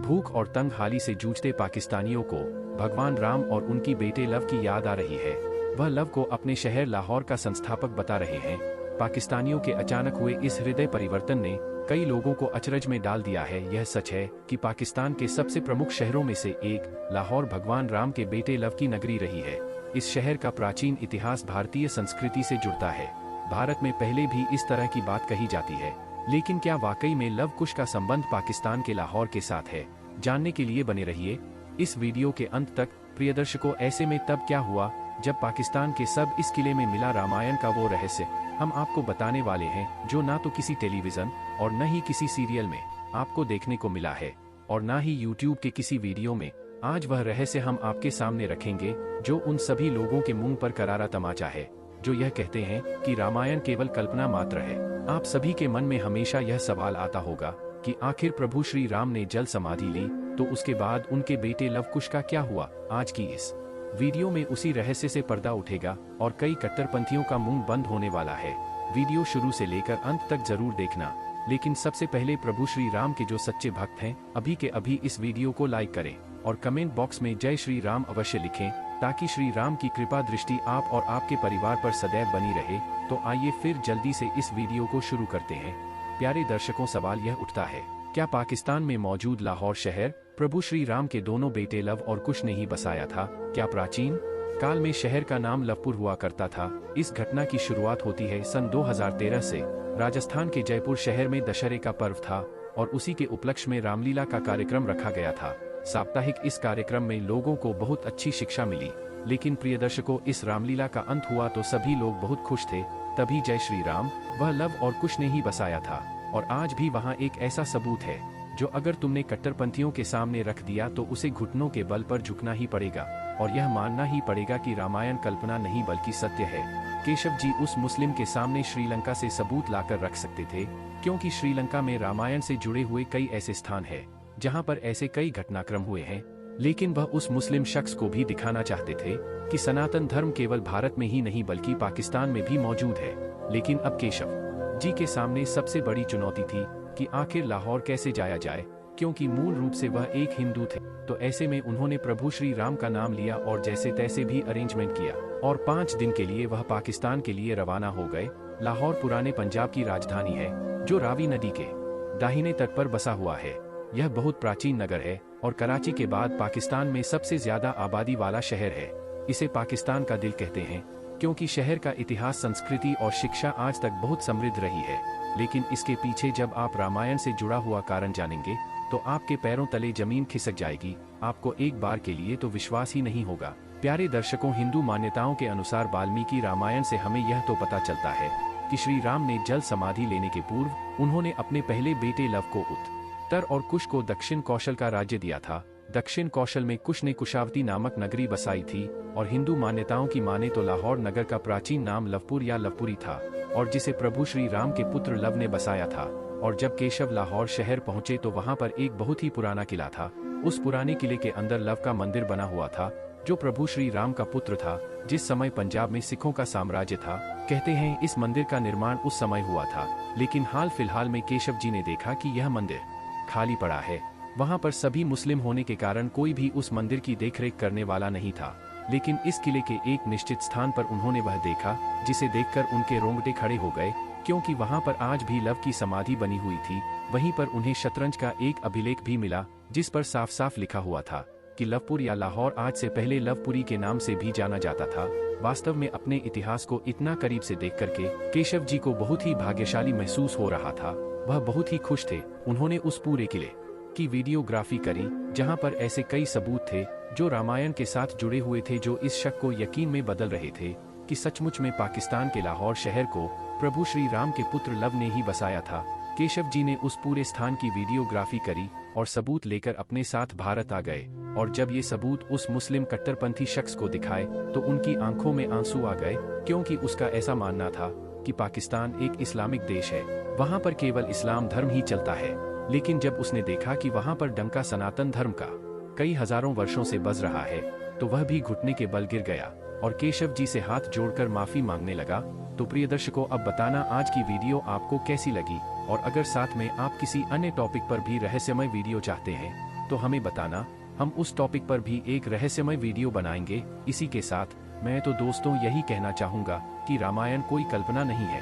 भूख और तंग हाली से जूझते पाकिस्तानियों को भगवान राम और उनकी बेटे लव की याद आ रही है। वह लव को अपने शहर लाहौर का संस्थापक बता रहे हैं। पाकिस्तानियों के अचानक हुए इस हृदय परिवर्तन ने कई लोगों को अचरज में डाल दिया है। यह सच है कि पाकिस्तान के सबसे प्रमुख शहरों में से एक लाहौर भगवान राम के बेटे लव की नगरी रही है। इस शहर का प्राचीन इतिहास भारतीय संस्कृति से जुड़ता है। भारत में पहले भी इस तरह की बात कही जाती है, लेकिन क्या वाकई में लव कुश का संबंध पाकिस्तान के लाहौर के साथ है? जानने के लिए बने रहिए इस वीडियो के अंत तक। प्रिय दर्शकों, ऐसे में तब क्या हुआ जब पाकिस्तान के सब इस किले में मिला रामायण का वो रहस्य हम आपको बताने वाले हैं, जो ना तो किसी टेलीविजन और न ही किसी सीरियल में आपको देखने को मिला है और ना ही यूट्यूब के किसी वीडियो में। आज वह रहस्य हम आपके सामने रखेंगे जो उन सभी लोगों के मुंह पर करारा तमाचा है जो यह कहते हैं कि रामायण केवल कल्पना मात्र है। आप सभी के मन में हमेशा यह सवाल आता होगा कि आखिर प्रभु श्री राम ने जल समाधि ली तो उसके बाद उनके बेटे लव कुश का क्या हुआ? आज की इस वीडियो में उसी रहस्य से पर्दा उठेगा और कई कट्टरपंथियों का मुंह बंद होने वाला है। वीडियो शुरू से लेकर अंत तक जरूर देखना। लेकिन सबसे पहले प्रभु श्री राम के जो सच्चे भक्त हैं, अभी के अभी इस वीडियो को लाइक करें और कमेंट बॉक्स में जय श्री राम अवश्य लिखें, ताकि श्री राम की कृपा दृष्टि आप और आपके परिवार पर सदैव बनी रहे। तो आइए फिर जल्दी से इस वीडियो को शुरू करते हैं। प्यारे दर्शकों, सवाल यह उठता है, क्या पाकिस्तान में मौजूद लाहौर शहर प्रभु श्री राम के दोनों बेटे लव और कुश ने ही बसाया था? क्या प्राचीन काल में शहर का नाम लवपुर हुआ करता था? इस घटना की शुरुआत होती है सन 2013 से। राजस्थान के जयपुर शहर में दशहरे का पर्व था और उसी के उपलक्ष्य में रामलीला का कार्यक्रम रखा गया था। साप्ताहिक इस कार्यक्रम में लोगों को बहुत अच्छी शिक्षा मिली। लेकिन प्रिय दर्शकों, इस रामलीला का अंत हुआ तो सभी लोग बहुत खुश थे। तभी जय श्री राम वह लव और कुश ने ही बसाया था। और आज भी वहाँ एक ऐसा सबूत है जो अगर तुमने कट्टरपंथियों के सामने रख दिया तो उसे घुटनों के बल पर झुकना ही पड़ेगा और यह मानना ही पड़ेगा कि रामायण कल्पना नहीं बल्कि सत्य है। केशव जी उस मुस्लिम के सामने श्रीलंका से सबूत लाकर रख सकते थे, क्योंकि श्रीलंका में रामायण से जुड़े हुए कई ऐसे स्थान हैं जहां पर ऐसे कई घटनाक्रम हुए हैं। लेकिन वह उस मुस्लिम शख्स को भी दिखाना चाहते थे कि सनातन धर्म केवल भारत में ही नहीं बल्कि पाकिस्तान में भी मौजूद है। लेकिन अब केशव जी के सामने सबसे बड़ी चुनौती थी कि आखिर लाहौर कैसे जाया जाए, क्योंकि मूल रूप से वह एक हिंदू थे। तो ऐसे में उन्होंने प्रभु श्री राम का नाम लिया और जैसे तैसे भी अरेंजमेंट किया और 5 दिन के लिए वह पाकिस्तान के लिए रवाना हो गए। लाहौर पुराने पंजाब की राजधानी है जो रावी नदी के दाहिने तट पर बसा हुआ है। यह बहुत प्राचीन नगर है और कराची के बाद पाकिस्तान में सबसे ज्यादा आबादी वाला शहर है। इसे पाकिस्तान का दिल कहते हैं क्योंकि शहर का इतिहास, संस्कृति और शिक्षा आज तक बहुत समृद्ध रही है। लेकिन इसके पीछे जब आप रामायण से जुड़ा हुआ कारण जानेंगे तो आपके पैरों तले जमीन खिसक जाएगी। आपको एक बार के लिए तो विश्वास ही नहीं होगा। प्यारे दर्शकों, हिंदू मान्यताओं के अनुसार वाल्मीकि रामायण से हमें यह तो पता चलता है कि श्री राम ने जल समाधि लेने के पूर्व उन्होंने अपने पहले बेटे लव को उत्तर और कुश को दक्षिण कौशल का राज्य दिया था। दक्षिण कौशल में कुश ने कुशावती नामक नगरी बसाई थी और हिंदू मान्यताओं की माने तो लाहौर नगर का प्राचीन नाम लवपुर या लवपुरी था और जिसे प्रभु श्री राम के पुत्र लव ने बसाया था। और जब केशव लाहौर शहर पहुंचे तो वहां पर एक बहुत ही पुराना किला था। उस पुराने किले के अंदर लव का मंदिर बना हुआ था जो प्रभु श्री राम का पुत्र था। जिस समय पंजाब में सिखों का साम्राज्य था, कहते हैं इस मंदिर का निर्माण उस समय हुआ था। लेकिन हाल फिलहाल में केशव जी ने देखा कि यह मंदिर खाली पड़ा है। वहां पर सभी मुस्लिम होने के कारण कोई भी उस मंदिर की देखरेख करने वाला नहीं था। लेकिन इस किले के एक निश्चित स्थान पर उन्होंने वह देखा जिसे देखकर उनके रोंगटे खड़े हो गए, क्योंकि वहां पर आज भी लव की समाधि बनी हुई थी। वहीं पर उन्हें शतरंज का एक अभिलेख भी मिला जिस पर साफ साफ लिखा हुआ था कि लवपुर या लाहौर आज से पहले लवपुरी के नाम से भी जाना जाता था। वास्तव में अपने इतिहास को इतना करीब से देख करके केशव जी को बहुत ही भाग्यशाली महसूस हो रहा था। वह बहुत ही खुश थे। उन्होंने उस पूरे किले की वीडियोग्राफी करी जहां पर ऐसे कई सबूत थे जो रामायण के साथ जुड़े हुए थे, जो इस शक को यकीन में बदल रहे थे कि सचमुच में पाकिस्तान के लाहौर शहर को प्रभु श्री राम के पुत्र लव ने ही बसाया था। केशव जी ने उस पूरे स्थान की वीडियोग्राफी करी और सबूत लेकर अपने साथ भारत आ गए। और जब ये सबूत उस मुस्लिम कट्टरपंथी शख्स को दिखाए तो उनकी आंखों में आंसू आ गए, क्योंकि उसका ऐसा मानना था कि पाकिस्तान एक इस्लामिक देश है, वहां पर केवल इस्लाम धर्म ही चलता है। लेकिन जब उसने देखा कि वहां पर डंका सनातन धर्म का कई हजारों वर्षों से बज रहा है तो वह भी घुटने के बल गिर गया और केशव जी से हाथ जोड़कर माफी मांगने लगा। तो प्रिय दर्शकों, अब बताना आज की वीडियो आपको कैसी लगी, और अगर साथ में आप किसी अन्य टॉपिक पर भी रहस्यमय वीडियो चाहते हैं तो हमें बताना, हम उस टॉपिक पर भी एक रहस्यमय वीडियो बनाएंगे। इसी के साथ मैं तो दोस्तों यही कहना चाहूँगा कि रामायण कोई कल्पना नहीं है,